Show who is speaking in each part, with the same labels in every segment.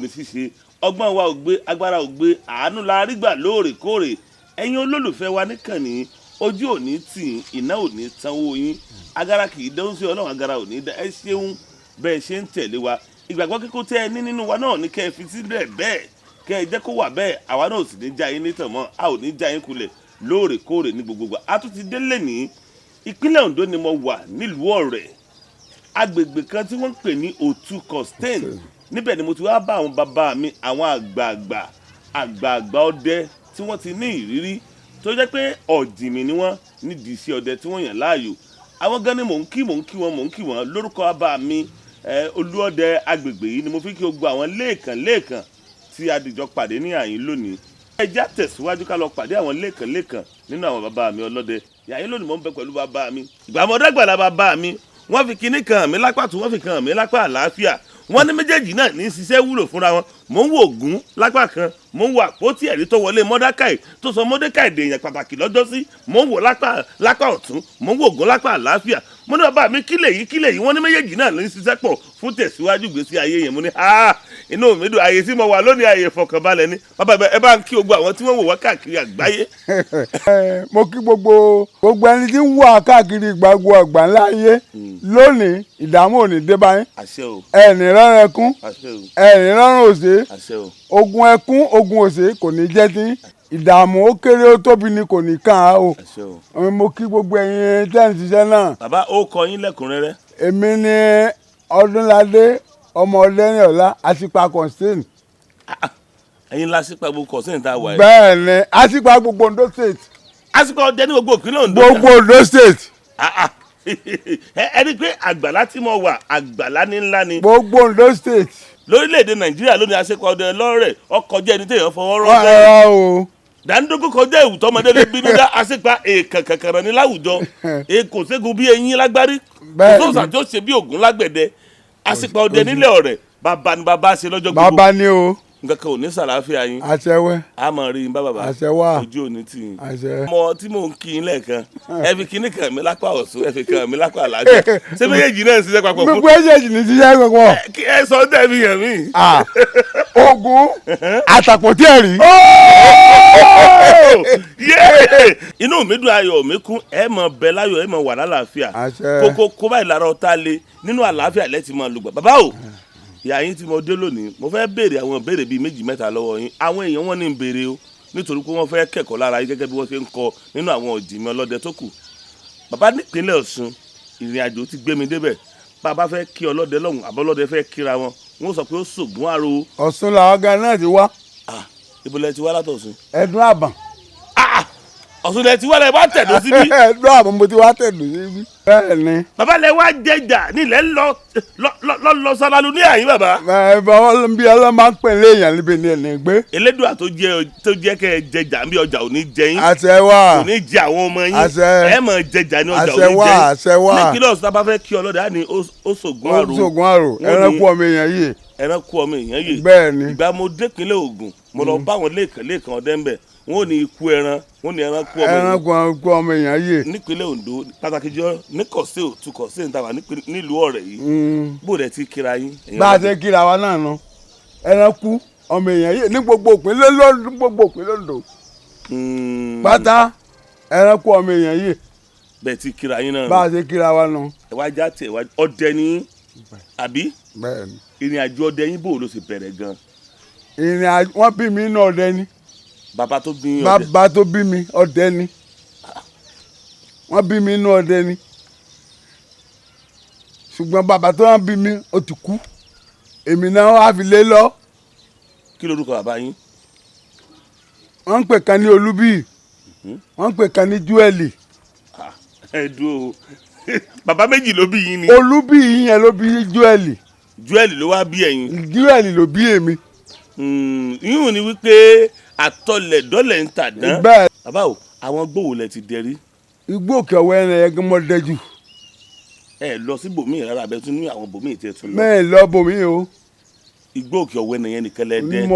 Speaker 1: ní ṣíṣe ọgbọ́n wa ò gbé agbára ò gbé àánú la rí gbà lóòrèkóòrè ẹ̀yin olólùfẹ́ wa níkànnì ojú ò ní tì iná ò ní sanwó yín agara kì í dẹ́hùn sí ọlọ́run agara ò ní dá ẹ ṣeun bẹ́ẹ̀ ṣe ń tẹ̀lé wa ìgbàgbọ́ kíkó tẹ́ ẹ ní nínú wa náà ní kẹ́ ẹ fi síbẹ̀ bẹ́ẹ̀ kẹ́ ẹ jẹ́ kó wà bẹ́ẹ̀ àwa náà ò sì ní já yín nítàn mọ́ a ò ní já yín kulẹ̀ lóòrèkóòrè ní gbogbogbò a tún ti délé ní ìpínlẹ̀ Ondo ni mo wà nílùú Ọ̀rẹ́ agbègbè kan tí wọ́n ń pè ní Otu Costain níbẹ̀ ni mo ti wá bá àwọn bàbá mi àwọn àgbààgbà ọdẹ tí wọ́n ti ní ìrírí tó jẹ́ pé ọ̀dìmì ni wọ́n nídìí iṣẹ́ ọdẹ tí wọ́n yàn láàyò àwọn gan ni mò ń kí wọ́n lórúkọ bàbá mi olúọdẹ agbègbè yìí ni mo fi kí o gbọ́ àwọn lẹ́ẹ̀kan tí adìjọ pàdé ní àyín lónìí ẹ já tẹ̀síwájú ká lọ pàdé àwọn lẹ́ẹ̀kan nínú àwọn bàbá mi ọlọ́dẹ yàyín lónìí mò ń bẹ pẹ̀lú bàbá mi ìgbàmọ̀dẹ́gbàlà bàbá mi wọ́n fi kinní kan mi lápá tó wọ́n fi kan mi lápá àlàáfíà wọ́n ní méjèèjì náà ní ṣiṣẹ́ wúlò fúnra wọn mò ń wo Ògún lápá kan mò ń wo àpótí ẹ̀rí tó wọlé Mọ́dákàì tó sọ Mọ́dákàì dèèyàn pàtàkì lọ́jọ́sí mò ń wo lápá ọ̀tún mò ń wo Ògún lápá àlàáfíà mo ní bàbá mi kílè yìí wọ́n ní méjèèjì náà ní ṣiṣẹ́ pọ̀ fún tẹ̀síwájú gbèsè ayé yẹn mo ní inú mi dùn àyè tí mo wà lónìí àyè ìfọkànbalẹ̀ ni bàbá ẹ bá ń kí gbogbo àwọn tí wọ́n wò wá káàkiri àgbáyé.
Speaker 2: mo kí gbogbo ẹni tí ń wà káàkiri gbogbo àgbáńlá ayé lónìí ìdààmú ò ní dé bá yín ẹni rọrùn ẹkún ẹni rọrùn òṣè ogun ẹkún ogun òṣè kò ní jẹ́ tí ìdààmú ó kéré ó tóbi ni kò ní kàn á o mo kí gbogbo ẹ̀yin tẹ́ ń ṣiṣẹ́ náà.
Speaker 1: bàbá ó kọ yín lẹ́kùnrẹ́rẹ́.
Speaker 2: èmi ni Ọdúnládé ọmọ Ọlẹ́rìnọlá àṣìpa Costain.
Speaker 1: ẹ̀yin la ṣípa gbogbo Costain tá a wà yìí.
Speaker 2: bẹ́ẹ̀ ni àṣìpa gbogbo Ondo state.
Speaker 1: àṣìpa ọdẹ ní gbogbo ìpínlẹ̀ Ondo.
Speaker 2: gbogbo Ondo state.
Speaker 1: ẹni pé àgbàlá tí mo wà àgbàlá ní ńlá ni.
Speaker 2: gbogbo Ondo state.
Speaker 1: lórílẹ̀‐èdè Nàìjíríà lónìí àṣìpa ọdẹ lọ́rẹ̀ ọkọ̀ jẹ́ ẹni téèyàn fọwọ́ rọ́ bẹ́ẹ̀. dàńdógún kọjá ìwù tọmọdé lè bínú dá àṣìpa èèkàn kankan ní láwùjọ èkó ségun bí eyín lágbárí kò tó sàtó ṣe bí Ògún lágbẹ̀dẹ àṣìpa ọdẹ nílẹ̀ Ọ̀rẹ́ bàbá ni bàbá ṣe lọ́jọ́ gbogbo.
Speaker 2: bàbá ni o.
Speaker 1: nǹkan kan ò ní sàlàáfíà yín.
Speaker 2: àṣẹwẹ́.
Speaker 1: a máa rí yín bá bàbá.
Speaker 2: àṣẹwà.
Speaker 1: ojú ò ní tì yín.
Speaker 2: àṣẹ.
Speaker 1: ọmọ tí mò ń kí yín lẹ́ẹ̀kan ẹ fi kíní kan mi lápá ọ̀tún ẹ fi kan mi lápá àlàáfíà ṣé méjèèjì náà ń ṣiṣẹ́ papọ̀ fún.
Speaker 2: gbogbo méjèèjì ní ṣiṣẹ́ papọ̀.
Speaker 1: ẹ sọ dẹ́bi yẹn mi.
Speaker 2: ogun àtàpótí ẹ̀rí.
Speaker 1: inú mi dùn ayọ̀ mi kún ẹ mọ̀ bẹ láyọ̀ ẹ mọ̀ wà lálàáfíà kókó kó báyìí lára ọ̀tá le nínú àlàáfíà lẹ́tì máa lùgbà bàbá o ìyá yín tí mo dé lónìí mo fẹ́ béèrè àwọn ìbéèrè bíi méjì mẹ́ta lọ́wọ́ yín àwọn èèyàn wọn ní ń béèrè o nítorí pé wọ́n fẹ́ kẹ́kọ̀ọ́ lára yín gẹ́gẹ́ bí wọ́n ṣe ń kọ nínú àwọn ọ̀jìnmí ọlọ́dẹ tó kù bàbá nípínlẹ̀ Ọ̀ṣun ìrìn àjò ti gbé mi débẹ̀ bàbá fẹ́ kí ọlọ́dẹ lọ́hùn àbọ́lọ́dẹ fẹ́ kíra wọn wọ́n sọ pé ó ṣògùn àrò.
Speaker 2: Ọ̀ṣun làwọn gan náà ti wá.
Speaker 1: ibo lẹ ti wá látọ̀ṣun.
Speaker 2: Ẹdun Àbàn.
Speaker 1: Ọ̀ṣun lẹ ti wá lẹ wá tẹ̀dó síbí.
Speaker 2: Ẹdun Àbàn mo ti wá tẹ̀dó síbí. bẹ́ẹ̀ ni.
Speaker 1: bàbá lẹ wá jẹjà nílẹ̀ lọ sálálú ní àyín bàbá.
Speaker 2: bàbá bí ọlọ́ máa ń pè léèyàn níbi ní ẹni gbé.
Speaker 1: Elédùà tó jẹ́ kẹ́ ẹ jẹjà bí ọjà ò ní jẹ yín.
Speaker 2: àṣẹ wà.
Speaker 1: kò ní jẹ àwọn ọmọ yín.
Speaker 2: àṣẹ.
Speaker 1: ẹ mọ̀ jẹjà ní ọjà ò ní
Speaker 2: àṣẹ
Speaker 1: jẹ
Speaker 2: wà.
Speaker 1: yín.
Speaker 2: àṣẹ wà.
Speaker 1: nípínlẹ̀ Ọ̀ṣun tá a bá fẹ́ kí ọlọ́dẹ á ní ó ṣògùn àrò.
Speaker 2: ó ṣògùn àrò ẹranko ọmọ èèyàn yìí.
Speaker 1: ẹranko ọmọ èèyàn yìí.
Speaker 2: bẹ́ẹ̀ ni.
Speaker 1: ìgbà mo dépínlẹ̀ Ògùn mo lọ bá wọn lẹ́ẹ̀kan ọdẹ ń bẹ̀ wọn ò ní ikú ẹran wọn ò ní
Speaker 2: ẹranko ọmọ èèyàn yìí.
Speaker 1: nípínlẹ̀ Ondo pàtàkì jọ ní Costain Otu Costain tàwa nílùú Ọ̀rẹ́ yìí bó rẹ̀ ti kíra yín.
Speaker 2: bá a ṣe kíra wa náà nù ẹranko ọmọ èèyàn yìí ní gbogbo ìpínlẹ̀ Ondo pátá ẹranko ọmọ èèyàn yìí.
Speaker 1: bẹ́ẹ̀ ti kíra yín náà.
Speaker 2: bá a ṣe kíra wa nù.
Speaker 1: ìwájà tẹ ọdẹ ní àbí
Speaker 2: bẹ́ẹ̀ni.
Speaker 1: ìrìn àjò ọdẹ yín bò ló sì bẹ̀rẹ̀ gan.
Speaker 2: ìrìn àjò wọn bí mi inú ọdẹ ni.
Speaker 1: bàbá tó bí ọdẹ.
Speaker 2: bàbá tó bí mi ọdẹ ni wọn bí mi inú ọdẹ ni ṣùgbọ́n bàbá tó wọn bí mi ó ti kú èmi náà wá fi lé lọ.
Speaker 1: kí lorúkọ bàbá yín.
Speaker 2: wọ́n ń pè kan ní Olúbíyì wọ́n ń pè kan ní Júẹ̀lì.
Speaker 1: ẹ dúró bàbá méjì ló bí yín ni.
Speaker 2: Olúbíyì yẹn ló bí Júẹ̀lì.
Speaker 1: Júẹ̀lì ló wá bí ẹ̀yin.
Speaker 2: Júẹ̀lì ló bí èmi.
Speaker 1: yíyún ni wípé àtọlẹ̀ dọ́lẹ̀ ń tà dán.
Speaker 2: bẹ́ẹ̀.
Speaker 1: bàbá o àwọn gbòòwò lẹ ti dẹrí.
Speaker 2: igbó òkè ọ̀wẹ́ ẹ̀rẹ̀ yẹn gan mọ́ dẹ́jú.
Speaker 1: ẹ lọ sí bòmíì rárá abẹ tún ní àwọn bòmíì tẹ tún lọ.
Speaker 2: mẹ́ẹ̀ lọ bòmíì o.
Speaker 1: igbó òkè ọ̀wẹ́ nìyẹn nìkan lẹ dẹ.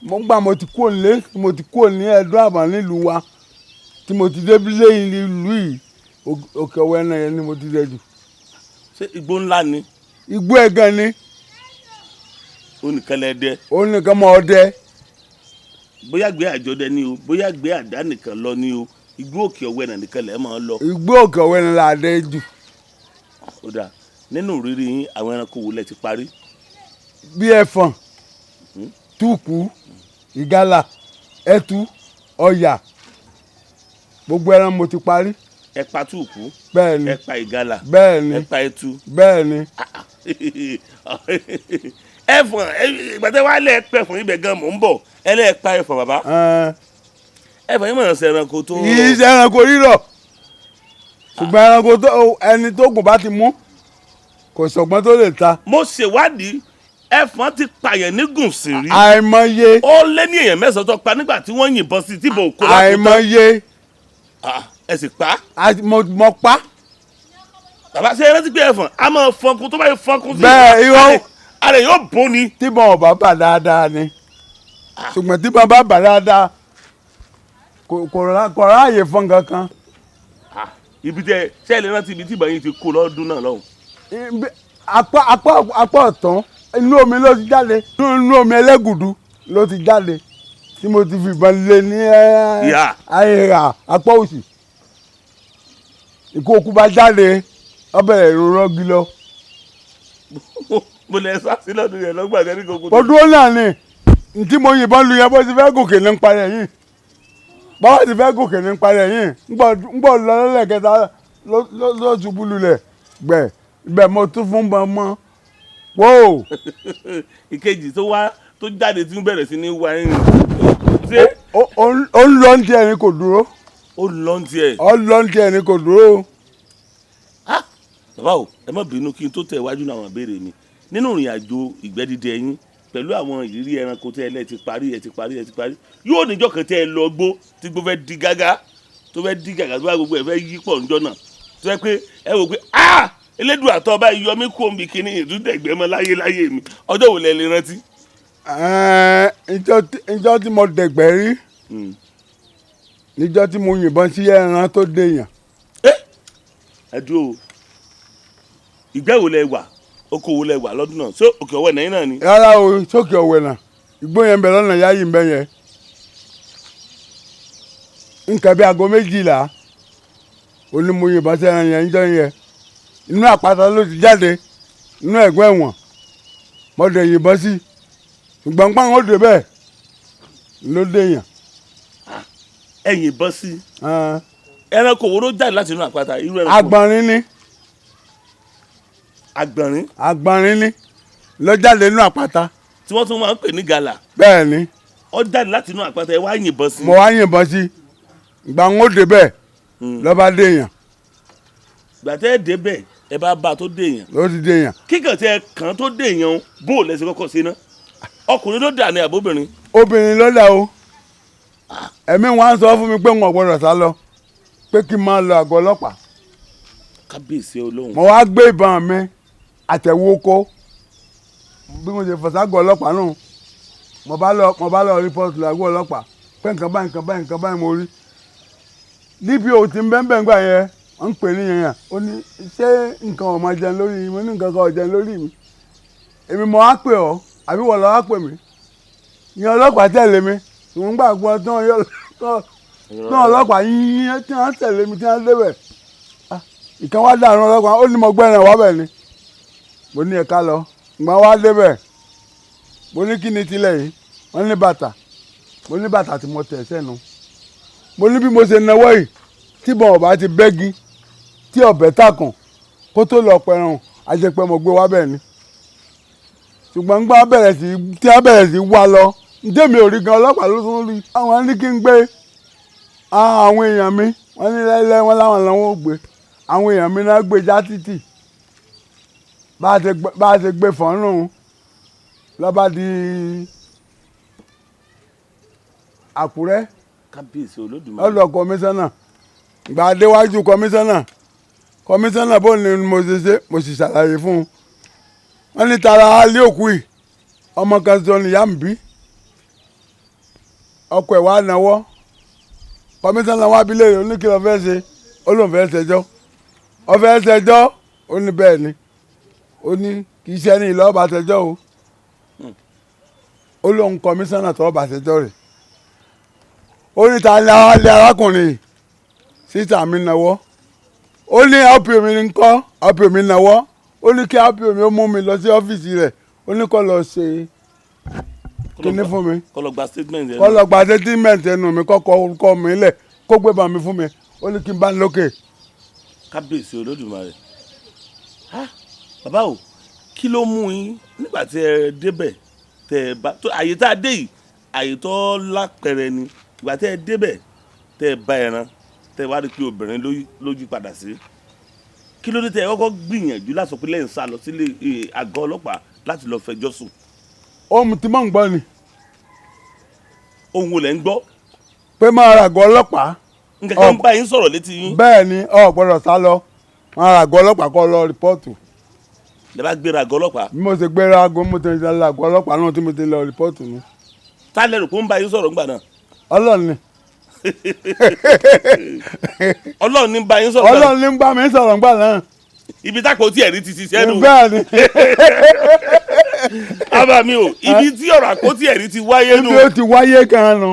Speaker 2: mo gbà mo ti kó nílé mo ti kó ní Ẹdun Àbàn nílùú wa tí mo ti débi lẹ́yìn ìlú yìí òkè ọ̀wẹ́ ẹ̀rẹ̀ yẹn ni mo ti dẹ́jú.
Speaker 1: ṣé igbó ńlá ni.
Speaker 2: igbó ẹ̀gàn ni.
Speaker 1: ó nìkan lẹ dẹ.
Speaker 2: ó nìkan mọ ọdẹ.
Speaker 1: bóyá gbé àjọdẹ ni o bóyá gbé àdá nìkan lọ ni o igbó òkè ọ̀wẹ́nà nìkan lẹ máa lọ.
Speaker 2: igbó òkè ọ̀wẹ́nà la dé jù.
Speaker 1: ó dáa nínú ìrírí yín àwọn ẹranko wo lẹ ti parí.
Speaker 2: bí ẹfọ̀n túkù ìgalà ẹtu ọ̀yà gbogbo ẹran mo ti parí.
Speaker 1: ẹ pa túkù.
Speaker 2: bẹ́ẹ̀ni.
Speaker 1: ẹ pa ìgalà.
Speaker 2: bẹ́ẹ̀ni.
Speaker 1: ẹ pa ẹtu.
Speaker 2: bẹ́ẹ̀ni.
Speaker 1: ẹfọ̀n ìgbàtẹ́ wa lẹ pẹ fún ibẹ̀ gan mò ń bọ̀ ẹ lẹ pa ẹfọ̀n bàbá. ẹfọ̀n yín mọ̀ ọ́n ṣe ẹranko tó.
Speaker 2: yìí ṣe ẹranko rírọ̀ ṣùgbọ́n ẹranko tó ẹni tó gùn bá ti mú kò sọ̀gbọ́n tó lè ta.
Speaker 1: mo ṣèwádìí ẹfọ̀n ti pààyàn nígùn sí rí.
Speaker 2: àìmọye.
Speaker 1: ó lé ní èèyàn mẹ́sàn-án tó pa nígbà tí wọ́n yìnbọn sí tí bò kó lákòótọ́.
Speaker 2: àìmọye.
Speaker 1: ẹ sì pa.
Speaker 2: mo pa.
Speaker 1: bàbá ṣe é rántí pé ẹfọ̀n a máa fọkun tó bá yẹ fọkun sí.
Speaker 2: bẹ́ẹ̀ irọ́
Speaker 1: ara yóò bó ni.
Speaker 2: tíbọn ò bá bà dáadáa ni ṣùgbọ́n tíbọn bá bà dáadáa kò ráàyè fọ́n kankan.
Speaker 1: ibi tẹ ṣe lè rántí ibi tí ìbọn yìí ti kó lọ́dún náà lọ́hùn.
Speaker 2: apá ọ̀tán inú omi ló ti jáde inú omi ẹlẹ́gùdù ló ti jáde tí mo ti fi ìbọn lé ní àyèrà apá òsì ìkókù bá jáde ọbẹ̀ ìrora gi lọ.
Speaker 1: mo lè sá sí lọ́dún yẹn lọ́gbà tẹ́lẹ̀ kókó.
Speaker 2: ọdún náà ni tí mo yìnbọn lu yẹn bó ti fẹ́ gòkè ní parẹ́ yìí báwa ti fẹ́ gòkè ní parẹ́ yìí ń gbọ́ lọ́lẹ́ kẹta ló ṣubú lulẹ̀ gbẹ̀ mo tún fún bọ́n mọ́ wó.
Speaker 1: ìkejì tó jáde tí ń bẹ̀rẹ̀ sí ní wá ẹ̀yìn.
Speaker 2: ó ń lọ ní tiẹ̀ ni kò dúró.
Speaker 1: ó lọ ní tiẹ̀.
Speaker 2: ó lọ ní tiẹ̀ ni kò dúró.
Speaker 1: bàbá o ẹ má bínú kí n tó tẹ̀ wájú náà àwọn ìbéèrè mi nínú ìrìn àjò ìgbẹ́dídẹ yín pẹ̀lú àwọn ìrírí ẹranko tẹ́ ẹ lẹ́ ti parí yóò níjọ́ kan tẹ́ ẹ lọ gbó tí gbó fẹ́ di gágá tó bá gbogbo ẹ fẹ́ yí pọ̀ níjọ́ náà tó yẹ pé ẹ wò pé Eledua tó bá yọ mí kó mi kíní ìdúdẹ̀gbẹ́ mọ́ láyé mi ọjọ́ wo lẹ lè rántí.
Speaker 2: ìjọ́ tí mo dẹ̀gbẹ́ rí níjọ́ tí mo yìnbọn sí ẹran tó dèèyàn.
Speaker 1: ẹ dúró ìgbẹ́ wo lẹ wà oko wo lẹ wà lọ́dún náà ṣé òkè ọ̀wẹ́ náà náà ni.
Speaker 2: rárá o sókè ọ̀wẹ́ náà igbó yẹn bẹ lọ́nà yáyì ń bẹ yẹn nǹkan bí aago 12 onímọ̀yìnbọn sẹ́ran yẹn ń jọ yẹn inú àpáta ló ti jáde inú ẹ̀gbọ́n ẹ̀wọ̀n mọ́tò yìnbọn sí gbọ̀ngbọ̀n ó dé bẹ́ẹ̀ ló déyàn.
Speaker 1: ẹ yìnbọn sí ẹranko wo ló jáde láti inú àpáta irú ẹranko.
Speaker 2: Agbọnrin ni.
Speaker 1: Agbọnrin.
Speaker 2: Agbọnrin ni ló jáde inú àpáta.
Speaker 1: tí wọ́n tún máa ń pè ní gàlà.
Speaker 2: bẹ́ẹ̀ ni.
Speaker 1: ó jáde láti inú àpáta ẹ wá yìnbọn sí.
Speaker 2: mo wá yìnbọn sí gbọ̀ngbọ̀n ó dé bẹ́ẹ̀ ló bá déyàn.
Speaker 1: gbàtẹ́ ẹ dé bẹ́ẹ̀ ẹ bá bá a tó déyàn.
Speaker 2: ló ti déyàn.
Speaker 1: kíkàn tí ẹ kàn tó déyàn bó o lẹ́sẹ̀ kọ́kọ́ sí ná ọkùnrin ló dà ní àbóbìnrin.
Speaker 2: obìnrin ló dà o ẹ̀mí wọn sọ fún mi pé wọn ò gbọdọ̀ sá lọ pé kí n máa lọ àgọ́ ọlọ́pàá.
Speaker 1: kábíyèsí olóhùn.
Speaker 2: mo wá gbé ìbọn mi àtẹ̀wò oko bí mo ṣe fọ̀ságọ́ ọlọ́pàá náà mo bá lọ rìpọ́tù làgọ́ ọlọ́pàá pé nǹkan báyìí mo rí. níbi òtí ń bẹ́ẹ̀ gbà yẹn wọ́n ń pè ní yẹn ó ní ṣé nǹkan ò máa jẹun lórí mi mo ní nǹkan kan ò jẹun lórí mi èmi mo wá pè ọ́ àbí wọ́n lọ́ wá pè mí ìyẹn ọlọ́pàá tẹ̀lé mi ìwọ̀n gbàgbọ́ tán ọlọ́pàá yín tí wọ́n tẹ̀lé mi tí wọ́n débẹ̀ ìkan wá dànù ọlọ́pàá ó ní mo gbẹ́ràn wá bẹ̀ ni mo ní ẹ̀ka lọ ìgbà wá débẹ̀ mo ní kí ni tilẹ̀ yìí wọ́n ní bàtà mo ní bàtà tí mo tẹ̀ sẹ́nu mo ní bí mo ṣe náwó yìí tí bọ̀n ọ̀bá ti bẹ́gi tí ọ̀bẹ tàkùn kó tó lọ pẹ̀rùn àjẹpẹ́ mo gbé wá bẹ̀ ni ṣùgbọ́n gbọ́ bẹ̀rẹ̀ sí wá lọ ǹjẹ́mi ò rí gan ọlọ́pàá ló tún rí àwọn ní kí n gbé àwọn èèyàn mi wọ́n ní lẹ́lẹ́ wọn láwọn làwọn ò gbé àwọn èèyàn mi náà gbé já títì bá a ṣe gbé fọ́nrún lọ́ba di Àkúrẹ́
Speaker 1: kábíyèsí Olódùmarè
Speaker 2: ọ̀dọ̀ kọmíṣánná gbà déwájú kọmíṣánná bó ni mo ṣe ṣe mo sì ṣàlàyé fún un wọ́n ní tara alẹ́ òkú yìí ọmọ kan sọ nìyá mi bí ọkọ ẹ̀ wá náwó kọmíṣánná wa abilé rẹ̀ oníkìlọ̀ fẹ́ ṣe ó lóun fẹ́ ṣẹjọ́ ọfẹ́ ṣẹjọ́ ó ní bẹ́ẹ̀ ni ó ní kì í ṣe ẹni ìlọ́ọ̀bà ṣẹjọ́ o ó lóun kọmíṣánná tó bá ṣẹjọ́ rẹ̀ ó ní ta lé arákùnrin sísà mi náwó ó ní ọ̀pẹ̀ mi ń kọ́ ọ̀pẹ̀ mi náwó ó ní kí ọ̀pẹ̀ mi ó mú mi lọ sí ọ́fíìsì rẹ̀ ó ní kó lọ ṣe kíní fún mi
Speaker 1: kó lọ gba statement
Speaker 2: ẹnu mi kọ́ mi lẹ̀ kó gbé bá mi fún mi ó ní kí n bá ń lókè.
Speaker 1: kábíyèsí olódùmarè bàbá o kí ló mú yín nígbà tí ẹ débẹ̀ tẹ ẹ bá àyè tá a dé yìí àyè tó lápẹẹrẹ ni ìgbà tẹ ẹ débẹ̀ tẹ ẹ bá ẹran tẹ ẹ wá rí i pé obìnrin lójú padà sí kí ló dé tẹ ẹ kọ́kọ́ gbìyànjú láti sọ pé lẹ́yìn sá lọ sílé àgọ́ ọlọ́pàá láti lọ fẹjọ́ sùn.
Speaker 2: ohun tí mò ń gbọ́ ni.
Speaker 1: ohun wo lẹ ń gbọ́.
Speaker 2: pé máa ra àgọ́ ọlọ́pàá.
Speaker 1: nǹkan kan bá yín sọ̀rọ̀ létí yín.
Speaker 2: bẹ́ẹ̀ ni o gbọ́dọ̀ sá lọ máa ra àgọ́ ọlọ́pàá kó lọ rìpọ́ọ̀tù.
Speaker 1: lẹ bá gbéra àgọ́ ọlọ́pàá.
Speaker 2: bí mo ṣe gbéra àgọ́ mo ti lọ àgọ́ ọlọ́pàá náà tí mo ti lọ rìpọ́ọ̀tù ni.
Speaker 1: tá lẹ rò pé ń bá yín sọ̀rọ̀ ńgbà náà.
Speaker 2: Ọlọ́run ni.
Speaker 1: Ọlọ́run ní bá yín sọ̀rọ̀.
Speaker 2: Ọlọ́run ní bá mi sọ̀rọ̀ ńgbà náà.
Speaker 1: ibi tákò tí ẹ̀rí ti ṣiṣẹ́ nù.
Speaker 2: bẹ́ẹ̀ ni.
Speaker 1: Abami o ibi tí ọ̀rọ̀ àpótí ẹ̀rí ti wáyé nù.
Speaker 2: ibi ó ti wáyé gan-an nù.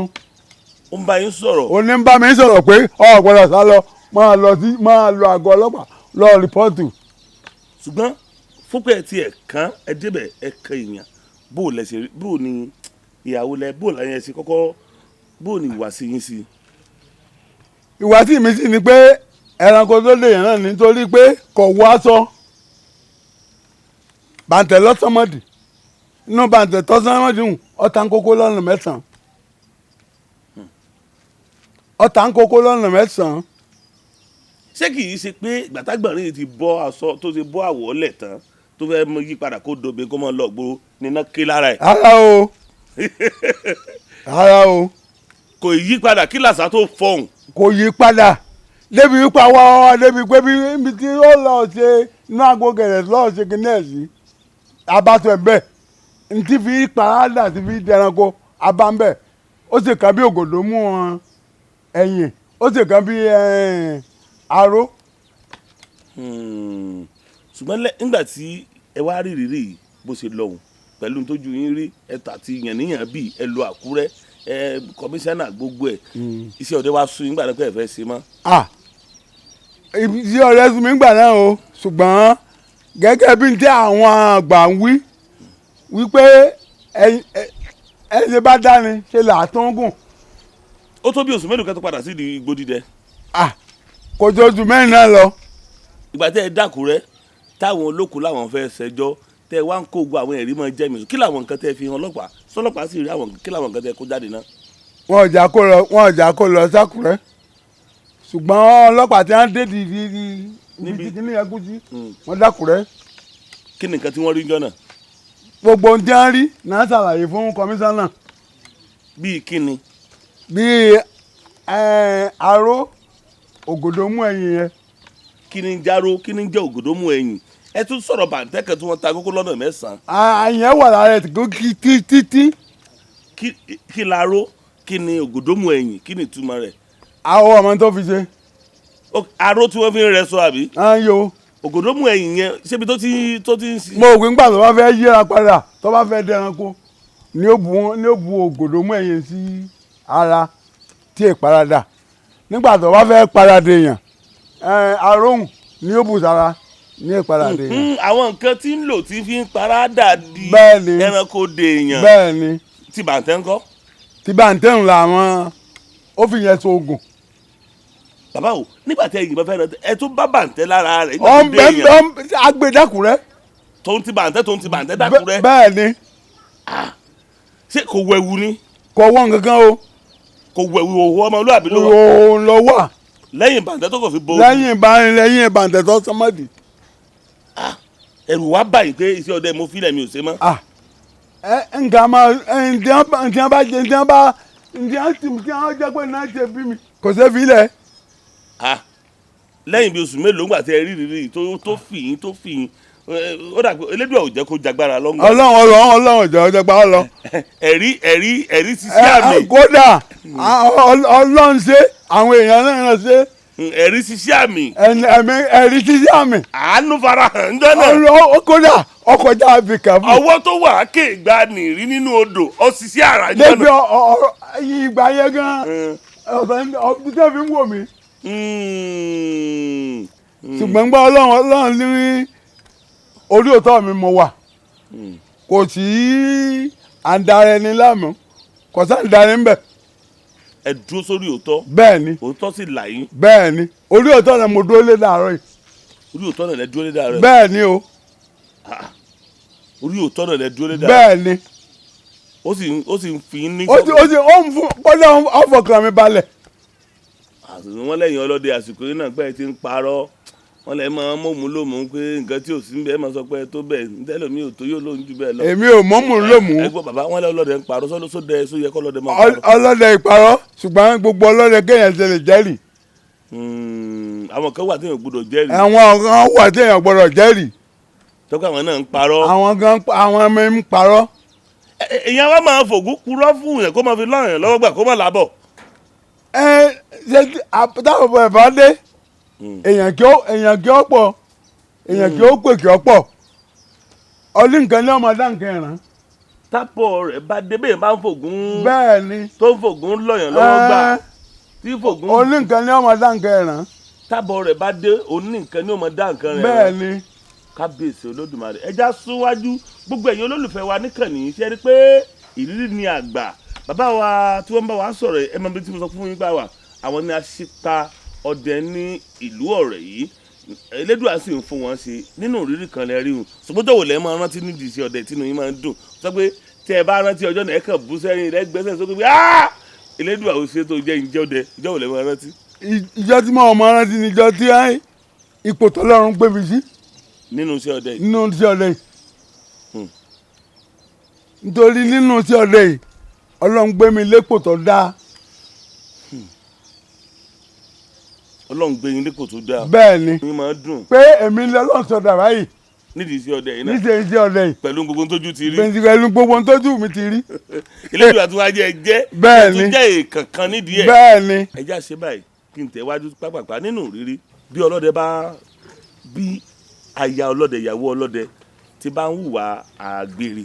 Speaker 1: ó ń bá yín sọ̀rọ̀.
Speaker 2: ó ní bá mi sọ̀rọ̀ pé o gbọ́dọ̀ sá lọ máa lọ àgọ́ ọlọ́pàá lọ rìpọ́ọ̀tù.
Speaker 1: ṣùgbọ́n fúnpẹ́ tí ẹ̀ kán ẹ débẹ̀ ẹ kan èèyàn bó lẹ ṣe bó ni ìyàwó lẹ bó láyẹn ṣe kọ́kọ́ bó ni ìwà sí yín sí.
Speaker 2: ìwà tí mi sì ni pé ẹranko tó lè yàn náà nítorí pé kò wọ aṣọ bàǹtẹ̀ lọ́sọ̀mọ́dì inú bàǹtẹ̀ tọ́sọ̀mọ́dì hùn ọ̀tá ń kókó lọ́nà mẹ́sàn-án ọ̀tá ń kókó lọ́nà mẹ́sàn-án.
Speaker 1: ṣé kì í ṣe pé gbàtàgbọ̀nrín ti bọ́ aṣọ tó ti bọ́ àwọ̀ lẹ̀ tán tó fẹ́ mú yí padà kó dobe kó mọ́ lọ gbó níná ké lára ẹ̀.
Speaker 2: ara o.
Speaker 1: kò yí padà kí làṣà tó fọhùn.
Speaker 2: kò yí padà débi wípé àwa débi pé ibi tí ó lọ ṣe inú agbógẹ̀rẹ̀ lọ́ọ̀ ṣe kí náà sí abatọ̀ ẹ̀ bẹ́ẹ̀ ntí fi parada ti fi dẹranko abambẹ ó sì kàn bí ògòdó mú wọn ẹ̀yìn ó sì kàn bí aró.
Speaker 1: ṣùgbọ́n nígbà tí ẹ wá rí ìrírí bó ṣe lọ́hùn pẹ̀lú tójú yín rí ẹ̀ta àti yànníyàn bíi ẹ lọ Àkúrẹ́ kọmíṣánná gbogbo ẹ̀ iṣẹ́ ọdẹ wa sún nígbà náà pé ẹ fẹ́ ṣe mọ́.
Speaker 2: iṣẹ́ ọdẹ sún mi nígbà náà o ṣùgbọ́n gẹ́gẹ́ bí n tẹ́ àwọn àgbà ń wípé ẹni bá dání ṣe là á tó ń gùn.
Speaker 1: ó tó bí oṣù mélòó kan tó padà sí igbó dídẹ.
Speaker 2: kò tó oṣù mẹ́rin náà lọ.
Speaker 1: ìgbà tẹ́ ẹ d'Àkúrẹ́ táwọn olókùú làwọn fẹ́ ṣẹjọ́ tẹ́ ẹ wá ń kó ogun àwọn ẹ̀rí mọ́ jẹ́ mi kí làwọn nǹkan tẹ́ ẹ fi hàn ọlọ́pàá sọlọ́pàá sì rí àwọn kí làwọn nǹkan tẹ́ ẹ kó jáde náà.
Speaker 2: wọn ò jà kó lọ s'Àkúrẹ́ ṣùgbọ́n ọlọ́pàá tí wọ́n dé di níbi tí ní ẹgúsí wọ́n d'Àkúrẹ́.
Speaker 1: kí ni nǹkan tí wọ́n rí jọ náà.
Speaker 2: gbogbo ohun tí wọ́n rí náà ṣàlàyé fún kọmíṣánná.
Speaker 1: bíi kí ni.
Speaker 2: bíi aró ògòdómù ẹ̀yìn yẹn.
Speaker 1: kí ni járó kí ni jẹ́ ògòdómù ẹ̀yìn ẹ tún sọ̀rọ̀ bàǹtẹ́kẹ̀ tí wọ́n ta kókó lọ́nà mẹ́sàn-án.
Speaker 2: àyẹ̀ wà lára ẹ̀ tó títí.
Speaker 1: kí laró kí ni ògòdómù ẹ̀yìn kí ni ìtumọ̀ rẹ̀.
Speaker 2: àwọn ọmọ tó fi ṣe.
Speaker 1: aró tí wọ́n fi ń rẹ sọ àbí.
Speaker 2: yo.
Speaker 1: ògòdómù ẹ̀yìn yẹn ṣébi tó ti ń sí.
Speaker 2: mo ò gbé ńgbà tó bá fẹ́ yíra padà tó bá fẹ́ dẹranko ni ó bu ògòdómù ẹ̀yìn sí ara tí è parada nígbà tó bá fẹ́ parada èèyàn aróhùn ni ó bù sára ní ìparadé yẹn.
Speaker 1: àwọn nǹkan tí ń lò tí fi ń parada di ẹranko de èèyàn.
Speaker 2: bẹ́ẹ̀ni.
Speaker 1: ti bàǹtẹ́ ńkọ́.
Speaker 2: ti bàǹtẹ́ ń la àwọn ó fi yẹn sóògùn.
Speaker 1: bàbá o nígbà tí ẹ̀yin bá fẹ́ rẹ ẹ tún bá bàǹtẹ́ lára rẹ̀.
Speaker 2: agbè d'Àkúrẹ́.
Speaker 1: tó ń ti bàǹtẹ́ d'Àkúrẹ́.
Speaker 2: bẹ́ẹ̀ni.
Speaker 1: ṣé kò wẹ̀wù ni.
Speaker 2: kò wọ́n kankan o.
Speaker 1: kò wẹ̀wù òwò ọmọlúwàbí ló wà.
Speaker 2: òun lọ wà.
Speaker 1: lẹ́yìn bàǹtẹ́ tó kò fi bo.
Speaker 2: lẹ́yìn bàǹtẹ́ tó sọmọdì.
Speaker 1: ẹ̀rù wá báyìí pé iṣẹ́ ọdẹ mo filẹ̀ mi ò ṣe mọ́.
Speaker 2: nǹkan bá jẹ nǹkan jẹ pé náà ṣe bí mi kò ṣe fi lẹ̀.
Speaker 1: lẹ́yìn bí oṣù mélòó ńgbà tí ẹ rí rírì tó fìyín ó dà pé Elédùà ò jẹ́ kó jagbára lọ́ngàn.
Speaker 2: Ọlọ́run jẹ́ ọjọ́gbá lọ.
Speaker 1: ẹ̀rí ti sí àmì.
Speaker 2: kódà Ọlọ́run ṣe àwọn èèyàn náà ṣe
Speaker 1: ẹ̀rí ṣiṣẹ́ àmì.
Speaker 2: ẹ̀rí ṣiṣẹ́ àmì.
Speaker 1: àánú farahàn ń jọ́nà.
Speaker 2: kódà ọkọjá àbíkà fún.
Speaker 1: ọwọ́ tó wà á ké ìgbà nìrí nínú odò ó ṣiṣẹ́ àrà ń jọ́nà.
Speaker 2: débi ìgbà yẹn gan ọ̀bí tó fi ń wò mí. ṣùgbọ́n gbọ́ ọlọ́run ní orí òótọ́ mi mo wà kò sí àǹdarẹ̀ ní láàmú kò sí àǹdarẹ̀ ń bẹ̀.
Speaker 1: ẹ dúró sórí òótọ́.
Speaker 2: bẹ́ẹ̀ni
Speaker 1: òótọ́ sì là yín.
Speaker 2: bẹ́ẹ̀ni orí òótọ́ náà mo dúró lé dàárọ̀ yìí.
Speaker 1: orí òótọ́ náà lẹ dúró lé dàárọ̀ yìí.
Speaker 2: bẹ́ẹ̀ni o.
Speaker 1: orí òótọ́ náà lẹ dúró lé dàárọ̀.
Speaker 2: bẹ́ẹ̀ni.
Speaker 1: ó sì ń fi yín ní.
Speaker 2: ó ń fún kọ́lé ọ̀fọ̀kàn mi balẹ̀.
Speaker 1: wọ́n lẹ́yìn ọlọ́dẹ àsìkò yìí náà pé ti ń parọ́ wọ́n lẹ́ máa mọ̀mú lómù pé nǹkan tí ò sí ń bẹ́ẹ̀ máa sọ pé tó bẹ́ẹ̀ ntẹ́lẹ̀ mi ò tó yóò lóhun jù bẹ́ẹ̀ lọ.
Speaker 2: èmi ò mọ̀mú lómù.
Speaker 1: ẹ gbọ́ bàbá wọn lẹ́ ọlọ́dẹ ń parọ́ sódẹ sóyẹ kọ́ ọlọ́dẹ máa parọ́.
Speaker 2: ọlọ́dẹ ìparọ́ ṣùgbọ́n gbogbo ọlọ́dẹ kéèyàn ṣe lè jẹ́rìí.
Speaker 1: àwọn kan wà téèyàn gbọ́dọ̀ jẹ́rìí.
Speaker 2: àwọn kan wà téèyàn gbọ́dọ̀ jẹ́rìí.
Speaker 1: tọ́kọ̀ àwọn náà ń parọ́.
Speaker 2: àwọn mi ń parọ́.
Speaker 1: èèyàn wa máa fògùn purọ́ fún yẹn kó máa fi lọ́rùn lọ́wọ́ gbà kó má lábọ̀.
Speaker 2: ṣe táwọn ọmọ ẹ̀ bá dé èèyàn kí ó pọ̀ èèyàn kí ó pè kí ó pọ̀ ọdún nǹkan ní ọmọ dá nǹkan ẹ̀ràn.
Speaker 1: tápọ̀ rẹ̀ bá dé bẹ́ẹ̀ máa ń fògùn.
Speaker 2: bẹ́ẹ̀ni
Speaker 1: tó ń fògùn lọ́yàn lọ́wọ́ gbà tí fògùn.
Speaker 2: ọdún nǹkan ní ọmọ dá nǹkan ẹ̀ràn.
Speaker 1: tábọ̀ rẹ̀ bá dé òun ní nǹkan ní ọmọ dá nǹkan rẹ̀.
Speaker 2: bẹ́ẹ̀ni.
Speaker 1: kábíyèsí olódùmarè ẹja súnwájú gbogbo ẹ̀yin olólùfẹ́ wa níkànnì ṣe rí pé ìrírí ni àgbà bàbá wa tí wọ́n bá wa sọ̀rọ̀ ẹ mọ̀ bí tí mo sọ fún yín bá wa àwọn ni aṣípa ọdẹ ní ìlú ọ̀rẹ́ yìí Eledua sì ń fún wọn ṣe nínú ìrírí kan lẹ rí wọn ṣùgbọ́n tó wò lẹ́ máa rántí nídìí iṣẹ́ ọdẹ tínú yín máa ń dùn sọ pé tí ẹ bá rántí ọjọ́ náà ẹ kàn bú sẹ́yìn rẹ gbẹ́sẹ̀ sókè pé Eledua ò ṣe tó jẹ́ ìjẹ́ ọdẹ ìjọ́ wò lẹ́ máa rántí.
Speaker 2: ìjọ tí mo máa rántí ni ìjọ tí ipò tọ́lọ́run gbé mi sí.
Speaker 1: nínú iṣẹ́ ọdẹ yìí.
Speaker 2: nínú iṣẹ́ ọdẹ yìí. nítorí nínú iṣẹ́ ọdẹ yìí Ọlọ́run gbé mi lépò tó dáa.
Speaker 1: Ọlọ́run gbé yín lépò tó dáa.
Speaker 2: bẹ́ẹ̀ni
Speaker 1: yín máa dùn.
Speaker 2: pé èmi ni Ọlọ́run sọ dàrá yìí.
Speaker 1: nídìí iṣẹ́ ọdẹ yìí náà.
Speaker 2: nídìí iṣẹ́ ọdẹ yìí.
Speaker 1: pẹ̀lú gbogbo tójú ti rí.
Speaker 2: pẹ̀lú gbogbo tójú mi ti rí.
Speaker 1: Eledua tó wá jẹ́
Speaker 2: bẹ́ẹ̀ni
Speaker 1: tó jẹ́ èèkàn nídìí ẹ̀.
Speaker 2: bẹ́ẹ̀ni.
Speaker 1: ẹ já ṣe báyìí kí n tẹ̀wájú pápápá nínú ìrírí bí ọlọ́dẹ bá bí aya ọlọ́dẹ ìyàwó ọlọ́dẹ tí bá ń hùwà àgbèrè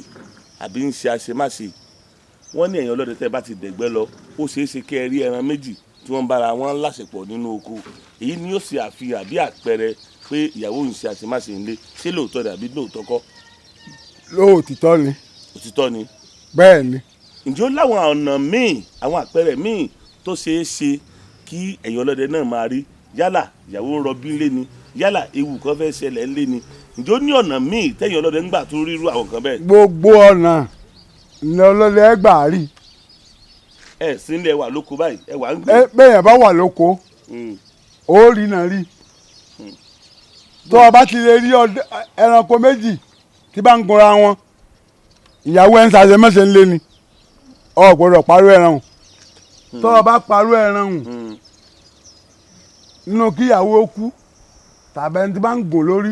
Speaker 1: àbí ń ṣe àṣemáṣe wọ́n ní ẹ̀yin ọlọ́dẹ tẹ́ bá ti dẹ̀gbẹ́ lọ ó ṣeé ṣe kẹ́ ẹ rí ẹran méjì tí wọ́n bára wọn láṣepọ̀ nínú oko èyí ni yóò ṣe àfihàn bí àpẹẹrẹ pé ìyàwó ń ṣe àṣemáṣe ńlé ṣé lóòótọ́ dàbí lóòótọ́ kọ́.
Speaker 2: lóòtítọ́ ni.
Speaker 1: òtítọ́ ni.
Speaker 2: bẹ́ẹ̀ ni.
Speaker 1: ǹjẹ́ ó láwọn ọ̀nà míì àwọn àpẹẹrẹ míì tó ṣeé ṣe kí ẹ̀yin ọlọ́dẹ náà máa rí yálà ìyàwó ń rọbí ńlé ni yálà ewu kan fẹ́ ṣẹlẹ̀ ńlé ni ǹjẹ́ ó ní ọ̀nà míì tẹ̀yin ọlọ́dẹ ń gbà tó rírú àwọn kan bẹ́ẹ̀.
Speaker 2: gbogbo ọ̀nà ni ọlọ́dẹ gbà rí.
Speaker 1: ẹ sí ilé wà lóko báyìí ẹ wà ń gbé.
Speaker 2: bẹ́ẹ̀ bá wà lóko ó rí náà rí tó o bá ti lè rí ẹranko méjì tí bá ń gunra wọn ìyàwó ẹ̀ ń ṣàṣẹ mẹ́sẹ̀ ńlé ni o gbọ́dọ̀ parọ́ ẹran hùn tó o bá parọ́ ẹran hùn nínú kí ìyàwó kú tàbí ẹni tí bá ń gùn lórí.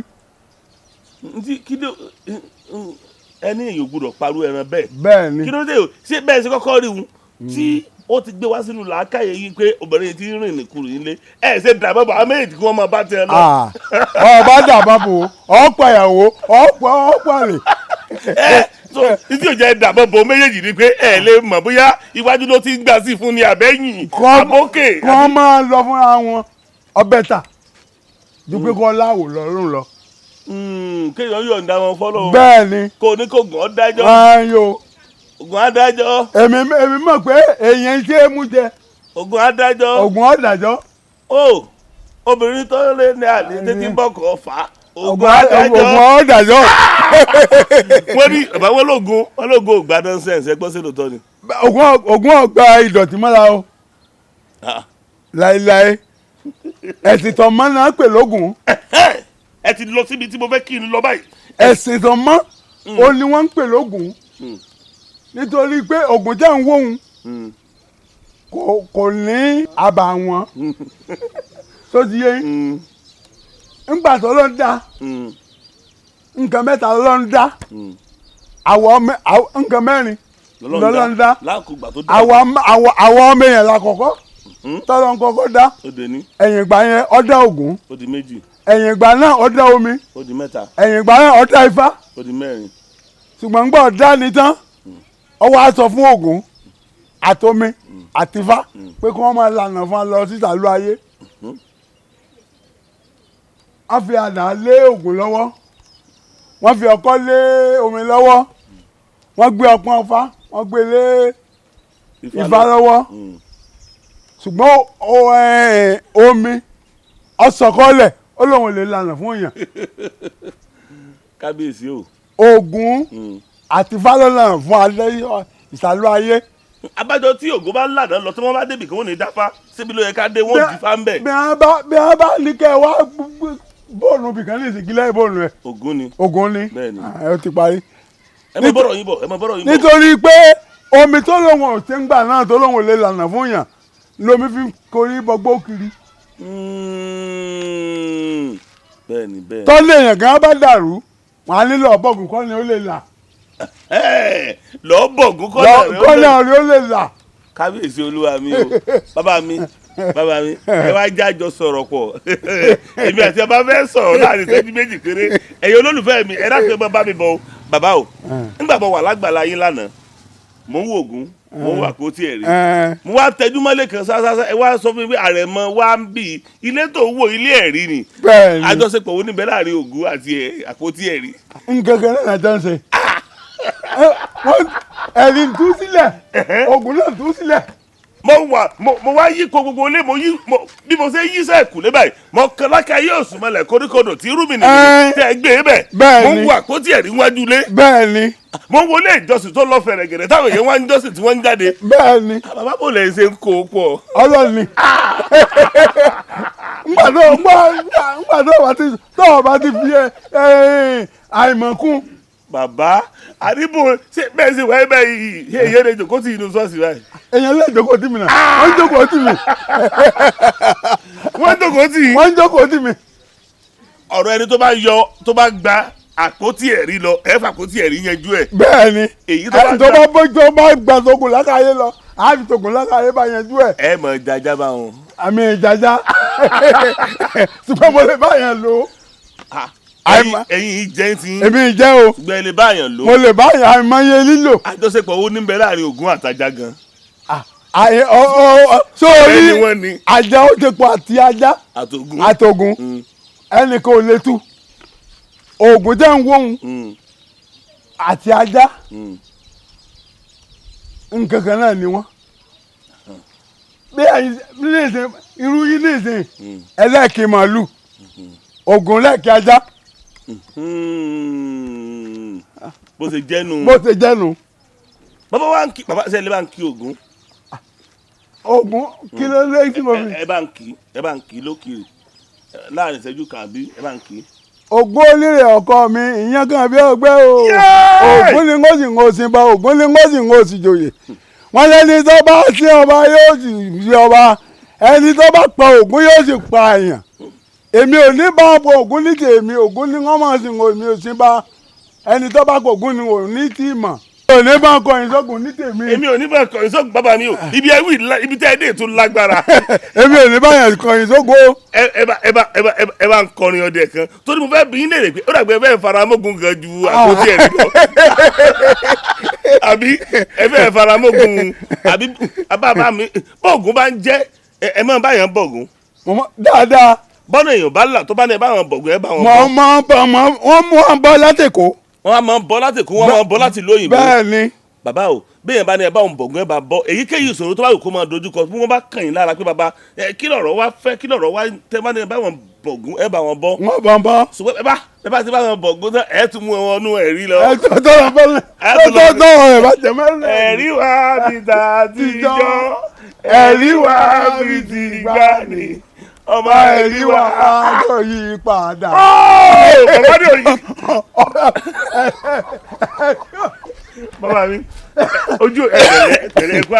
Speaker 1: kí ló ẹni èèyàn gbọ́dọ̀ parọ́ ẹran bẹ́ẹ̀.
Speaker 2: bẹ́ẹ̀ ni
Speaker 1: kí ló dé o ṣé bẹ́ẹ̀ ṣe kọ́kọ́ rí wọn tí ó ti gbé wá sínú làákàyè yìí pé obìnrin ti ń rìn nìkuru yìí lé ẹ ṣe dàbọ̀ bọ̀ àmì èjì kí wọ́n máa bá tiẹ̀ lọ.
Speaker 2: ọba dàbọ̀ bò ọ̀pọ̀ ìyàwó ọ̀pọ̀ àlè.
Speaker 1: so títí ò jẹ́ dàbọ̀ bọ̀ méjèèjì ni pé ẹ lè mọ̀ bóyá iwájú ló ti ń gbà sí fún ni àbẹ́yìn àbókè.
Speaker 2: kọ́ máa lọ fúnra wọn ọbẹ̀ tà ju pé kọ́ láwò lọ́rùn lọ.
Speaker 1: kéèyàn yọ̀ǹda wọn fọ́lọ́.
Speaker 2: bẹ́ẹ̀ ni
Speaker 1: kò ní kò gàn ọ́ dájọ́. ògùn adájọ́.
Speaker 2: èmi mọ̀ pé èèyàn ṣe é mú jẹ.
Speaker 1: ògùn adájọ́.
Speaker 2: ògùn ọ̀dàjọ́.
Speaker 1: o obìnrin tó lé ní àlè tètè bọ́kọ̀ fà á. ògùn adájọ́.
Speaker 2: ògùn ọ̀dàjọ́.
Speaker 1: wọ́n ní bàbá wọn lóògùn ògbà nonsense ẹ gbọ́ sí lóòótọ́ ni.
Speaker 2: ògùn ọ̀gbà ìdọ̀tí mọ́ra o. láéláé ẹ̀sìn tó mọ́ náà pè lógùn.
Speaker 1: ẹ ti lọ síbi tí mo fẹ́ kí n lọ báyìí.
Speaker 2: ẹ̀sìn tó mọ́ o ni wọ́n ń pè lógùn nítorí pé ògùn tẹ̀ ń wóhun kò ní àbàwọ́n tó ti yé ńgbà tó ló ń dá nǹkan mẹ́ta ló ń dá nǹkan mẹ́rin ló ń dá àwọ̀ ọmọ èèyàn lákọ̀ọ́kọ́ tọ́lọ́ ń kọ́kọ́ dá ẹ̀yìn ìgbà yẹn ó dá Ògún ẹ̀yìn ìgbà náà ó dá omi ẹ̀yìn ìgbà náà ó dá Ifá ṣùgbọ́n gbọ́ dá ní tán ó wá sọ fún Ògún àtomi àtifá pé kí wọ́n máa lànà fún wa lọ sí ìsàlú ayé wọ́n fi àdá lé Ògún lọ́wọ́ wọ́n fi ọkọ́ lé omi lọ́wọ́ wọ́n gbé ọpọ́n Ifá wọ́n gbé lé Ifá lọ́wọ́ ṣùgbọ́n omi ọ̀sọ̀kọ́lẹ̀ ó lóun lè lànà fún èèyàn.
Speaker 1: kábíyèsí o.
Speaker 2: Ògún àti Ifá ló lànà fún alẹ́ ìsàlú ayé.
Speaker 1: abájọ tí Ògún bá lànà lọ tí wọ́n bá débì kí wọ́n ní dáfá síbi ló yẹ ká dé wọ́n jí fá ń bẹ̀.
Speaker 2: bí wọ́n bá ní kẹ́ ẹ wá bọ́ọ̀lù bìkan ní ìsìnkílẹ̀ bọ́ọ̀lù ẹ̀. Ògún ni
Speaker 1: bẹ́ẹ̀ni
Speaker 2: ó ti parí.
Speaker 1: ẹ mọ bọ́rọ̀ yín bọ̀.
Speaker 2: nítorí pé omi tó lóun ò ṣe ń gbà náà tó lóun ò lè lànà fún yàn lomi fi korí bọgbó kiri.
Speaker 1: bẹ́ẹ̀ni.
Speaker 2: tọ́lé èèyàn kan bá dàrú wọn á nílò ọ̀bọ̀gùn kọ́ ni ó lè là.
Speaker 1: lọ́bọ̀gùn kọ́
Speaker 2: ni ó lè là.
Speaker 1: kábíyèsí olúwa mi o bàbá mi ẹ wá jájọ sọ̀rọ̀ pọ̀ èmi àti ẹ bá fẹ́ sọ̀rọ̀ láàrin ìṣẹ́jú méjì péré ẹ̀yin olólùfẹ́ mi ẹ dákẹ́ bá mi bọ̀ bàbá o nígbà mo wà lágbàlá yín lánàá mo ń wo Ògún mo ń wo àpótí ẹ̀rí mo wá tẹjú mọ́lẹ̀ kan ṣáṣáṣá ẹ wá sọ fún mi pé àrẹ̀mọ wá ń bì ilé tó wò ilé ẹ̀rí ni àjọṣepọ̀ wo níbẹ̀ láàrin Ògún àti àpótí ẹ̀rí.
Speaker 2: nǹkan kan náà jọ ń ṣe ẹ̀rí ń tú sílẹ̀ Ògún náà tú sílẹ̀.
Speaker 1: mo wá yí ko gbogbo ilé bí mo ṣe yí sẹ́ẹ̀kù lé báyìí mo kàn lákà yóò sùn mọ́lẹ̀ koríkodò tí rúmi nìyẹn tẹ́ ẹ gbé e bẹ̀ mo ń wo àpótí ẹ̀rí wájú lé
Speaker 2: bẹ́ẹ̀ni
Speaker 1: mo ń wo ilé ìjọsìn tó lọ fẹ̀rẹ̀ gẹ̀rẹ̀ táwọn èèyàn wá ń jọ́sìn tí wọ́n ń jáde
Speaker 2: bẹ́ẹ̀ni
Speaker 1: bàbá bò lè ṣe ń kó o pọ̀.
Speaker 2: Ọlọ́run ni ngbàdọ́ bá ti fi àìmọ̀kún.
Speaker 1: bàbá àdìbò ṣé bẹ́ẹ̀ ṣe wáyé báyìí ṣé èyí lè jòkó tì inú ṣọ́ọ̀ṣì báyìí.
Speaker 2: èèyàn lè jókòó tì mí náà wọ́n jókòó tì mí.
Speaker 1: wọ́n jókòó tì mí. ọ̀rọ̀ ẹni tó bá gba àpótí ẹ̀rí lọ ẹ fà àpótí ẹ̀rí yanjú ẹ̀.
Speaker 2: bẹ́ẹ̀ni èyí tó bá gba togun lákàáyé lọ á fi togun lákàáyé bá yanjú ẹ̀.
Speaker 1: ẹ mọ̀ jaja bá wọn.
Speaker 2: àmì ìjaja ṣùgbọ́n mo lè bá yẹn lò.
Speaker 1: ẹ̀yin ìjẹ́ ti.
Speaker 2: èmi ìjẹ́ o.
Speaker 1: ṣùgbọ́n ẹ lè bá yẹn lò.
Speaker 2: mo lè bá yẹn àìmọye lílò.
Speaker 1: àjọṣepọ̀ owó níbẹ̀ láàrin Ògún àtajá gan.
Speaker 2: sórí ajá ó ti pọ̀ àti ajá àtògùn ẹnì kan ò lè tú. Ògún jẹ́ ń wóhun àti ajá nǹkan kan náà ni wọ́n. bí ẹ̀yin irú yìí nìsín ẹlẹ́ẹ̀kì màálù Ògún lẹ́ẹ̀kì ajá.
Speaker 1: bó ṣe jẹ́nu. bàbá wa ń kí bàbá ṣe lè bá ń kí Ògún.
Speaker 2: Ògún kí ló lé tí mo fi.
Speaker 1: ẹ bá ń kí lókè láàrin ìṣẹ́jú kan àbí ẹ bá ń kí.
Speaker 2: Ògún onírè ọkọ mi ìyẹn kan bí ọgbẹ́ o Ògún ni wọ́n sì ń oṣù bá Ògún ni wọ́n sì ń oṣù joyè wọ́n lẹ́ni tó bá sí ọba yóò sì sí ọba ẹni tó bá pa Ògún yóò sì pa èèyàn èmi ò ní bá bọ Ògún ní tèmi Ògún ni wọ́n máa sì ń èmi ò sí bá ẹni tó bá pa Ògún ni ò ní tí mọ̀ ò ní bá kọyìn sógun ní tèmi.
Speaker 1: èmi ò ní bá kọyìn sógun bàbá mi o ibi tẹ́ ẹ dé tó lágbára.
Speaker 2: èmi ò ní bá yẹn kọyìn sógun.
Speaker 1: ẹ bá ń kọrin ọdẹ kan torí mo fẹ́ bí yín léèrè pé ó dàgbé ẹ fẹ́ faramógun gan ju àpótí ẹ̀rí lọ. àbí ẹ fẹ́ faramógun àbí bàbá mi bọ́ọ̀gùn bá ń jẹ́ ẹ máa bá yẹn bọ̀gùn.
Speaker 2: dáadáa.
Speaker 1: bọ́nà èèyàn bá là tó bá ní ẹ bá wọn bọ̀gùn ẹ bá wọn bọ̀.
Speaker 2: wọ́n mú wọn bọ́ látẹ̀kọ́.
Speaker 1: wọ́n máa ń bọ́ láti kún wọ́n máa ń bọ́ láti lóyìnbó.
Speaker 2: bẹ́ẹ̀ni.
Speaker 1: bàbá o bẹ́ẹ̀ bá ní ẹ bá wọn bọ̀gùn ẹ bá bọ́ èyíkéyìí ìṣòro tó bá wù kó máa dojú kọ bí wọ́n bá kàn yín lára pé bàbá kí lọ̀rọ̀ wá fẹ́ kí lọ̀rọ̀ wá tẹ́ bá ní ẹ bá wọn bọ̀gùn ẹ bá wọn bọ́.
Speaker 2: wọ́n bá wọn bọ́.
Speaker 1: ṣùgbọ́n ẹ bá ti bá wọn bọ̀gùn tán ẹ tún mú wọn nú ẹ̀rí lọ.
Speaker 2: ẹ tó ẹ bá jẹ mẹ́rin.
Speaker 1: ẹ̀rí wá bí tàtijọ́ ẹ̀rí wá bí tìgbàanì ọmọ ẹ̀rí wá
Speaker 2: tó yí padà.
Speaker 1: bàbá ní òyìn. bàbá mi ojú ẹ̀rẹ̀ ẹ̀kọ́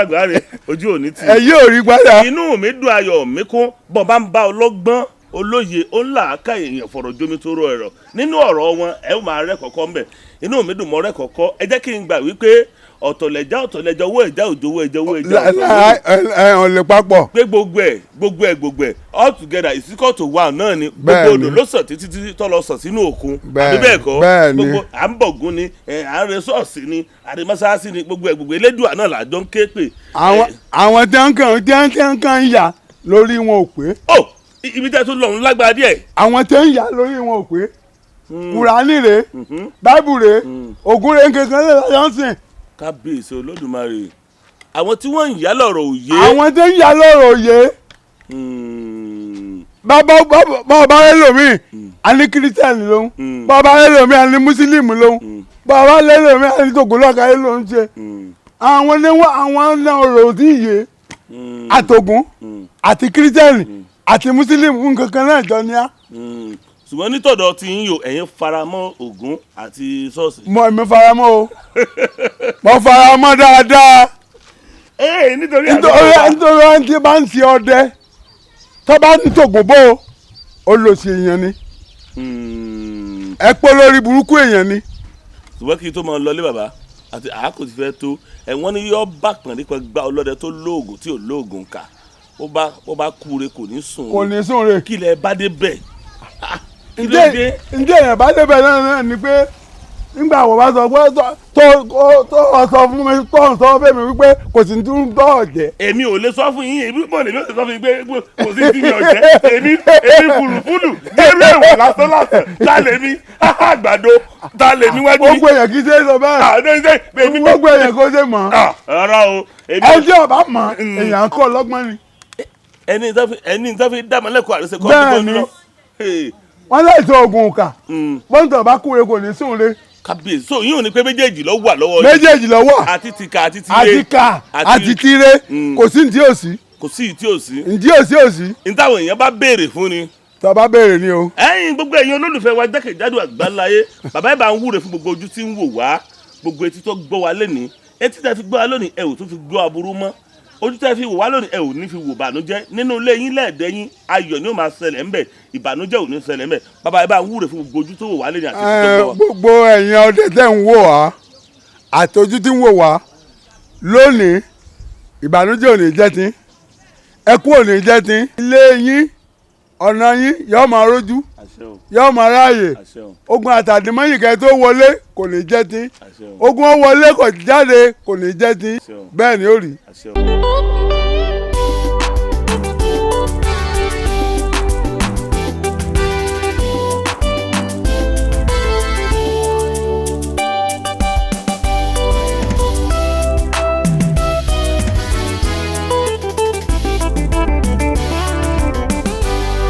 Speaker 1: àgbà rẹ̀ ojú òní tì.
Speaker 2: ẹ yóò rí gbádà.
Speaker 1: inú mi dùn ayọ̀ mi kún bọ̀ bá ń bá ọlọ́gbọ́n olóye ńlá èèyàn fọ̀rọ̀ jómi tó rọ ẹ̀rọ nínú ọ̀rọ̀ wọn ẹ ó máa rẹ́ kọ̀ọ̀kan mbẹ̀ inú mi dùn mọ́ rẹ́ kọ̀ọ̀kan ẹ jẹ́ kí n gbà wípé ọ̀tọ̀lẹ̀já owó ẹ̀já òjò owó ẹ̀já owó ẹ̀já
Speaker 2: ẹ̀ lè papọ̀.
Speaker 1: pé gbogbo ẹ̀ all together is equal to one náà ni gbogbo odò ló sàn títí tó lọ sàn sínú òkun àbí bẹ́ẹ̀ kọ́ gbogbo à ń bọ̀gún ni à ń re sọ́ọ̀sì ni àdèmọ́sáàsì ni gbogbo Elédùà náà làjọ ń ké pè.
Speaker 2: àwọn tí wọ́n kàn ń yà lórí wọn ò pé.
Speaker 1: ó ibi tẹ́ tún lọ́run lágbára díẹ̀.
Speaker 2: àwọn tí ń yà lórí wọn ò pé. Kùránì rè Báíbù rè Ògún rè kankan lè láyọ̀ ń sìn.
Speaker 1: Kábíyèsí Olódùmarè àwọn tí wọ́n ń yà lọ́rọ̀ òye.
Speaker 2: àwọn tí ń yà lọ́rọ̀ òye. bàbá rẹ lómi àní kírísítẹ́nì lòun bàbá rẹ lómi àní mùsùlùmí lòun bàbá rẹ lómi àní tògùnlọ́kàyé lòun ṣe. àwọn ọ̀rọ̀ òdì yé àtògùn àti kírísítẹ́nì àti mùsùlùmí nǹkan kan náà jọ ní á.
Speaker 1: ṣùgbọ́n nítọ̀dọ̀ tí ń yò ẹ̀yin faramọ́ Ògún àti ṣọ́ọ̀ṣì.
Speaker 2: èmi faramọ́ o mo faramọ́ dáadáa.
Speaker 1: nítorí
Speaker 2: ẹni tí bá ń ṣe ọdẹ tó bá ní tògùnbó olóṣì èèyàn ni ẹ pé lórí burúkú èèyàn ni.
Speaker 1: ṣùgbọ́n kí n tó máa lọlé bàbá àti àákò ti fẹ́ tó ẹ̀wọ́n ní yọ bá pọ̀n nípa gba ọlọ́dẹ tó lóògùn tí ò lóògùn kà ó bá kúure kò ní sùn.
Speaker 2: kò ní sùn rè.
Speaker 1: kí lẹ bá dé bẹ́ẹ̀.
Speaker 2: ǹjẹ́ èèyàn bá dé bẹ́ẹ̀ náà ni pé nígbà wo bá sọ pé tó sọ fún mi tó ń sọ fún mi wípé kò sí tún tọ́ ọ̀jẹ́.
Speaker 1: èmi ò lè sọ fún yín èmi mọ̀ lèmi ò lè sọ fún yín pé kò sí ti yàn jẹ́ èmi fùlùfùlù jẹ́rú ẹ̀wọ̀n lásán tá lèmi àgbàdo tá lèmi wájú.
Speaker 2: gbogbo èèyàn kì í ṣe é sọ bẹ́ẹ̀ gbogbo èèyàn kò ṣe mọ̀.
Speaker 1: rárá o.
Speaker 2: ẹjọ́ ọba mọ̀ èèyàn kọ́ lọ́gbọ́n ni.
Speaker 1: ẹni tó fi dá mọ́lẹ́kọ̀ọ́ àrẹsẹ̀ kọ́
Speaker 2: bẹ́ẹ̀ ni wọ́n lè sọ oògùn kà bọ́ǹtà bá kúre kò ní sùn re.
Speaker 1: Kábíyèsí so yín ò ní pé méjèèjì ló wà lọ́wọ́ yín.
Speaker 2: méjèèjì ló wà.
Speaker 1: àti tìkà àti tire.
Speaker 2: àti kà àti tire kò sí ntí òsì.
Speaker 1: kò sí ntí òsì.
Speaker 2: ntí òsì òsì.
Speaker 1: ntáwọn èèyàn bá béèrè fún ni.
Speaker 2: tó bá béèrè ni o.
Speaker 1: gbogbo ẹ̀yin olólùfẹ́ wa jákèjádò àgbáláyé bàbá ẹ̀ bá ń wúre fún gbogbo ojú tí ń wò wá gbogbo etí tó gbọ́ wa lónìí etí tẹ́ fi gbọ́ wa lónìí ẹ ò tún fi gbọ́ aburú mọ́ ojú tẹ́ fi wò wá lónìí ẹ ò ní fi wò bànújẹ́ nínú ilé yín lẹ́ẹ̀dẹ́ yín ayọ̀ ni ó máa ṣẹlẹ̀ ńbẹ̀ ìbànújẹ́ ò ní ṣẹlẹ̀ ńbẹ̀ bàbá ẹ bá ń wúre fún gbogbo ojú tó wò wá lónìí àti tó gbọ́ wa.
Speaker 2: gbogbo ẹ̀yin ọdẹ tẹ́ ń wò wá àtọ́jú tí ń wò wá lónìí ìbànújẹ́ ò ní jẹ́ tí ẹkún ò ní jẹ́ tí ilé yín ọ̀nà yín yóò máa rójú yóò máa ráàyè ogun àtàdínmọ́yìn kẹ́ tó wọlé kò ní jẹ́ tí ogun ó wọlé kò jáde kò ní jẹ́ tí bẹ́ẹ̀ ni ó rí.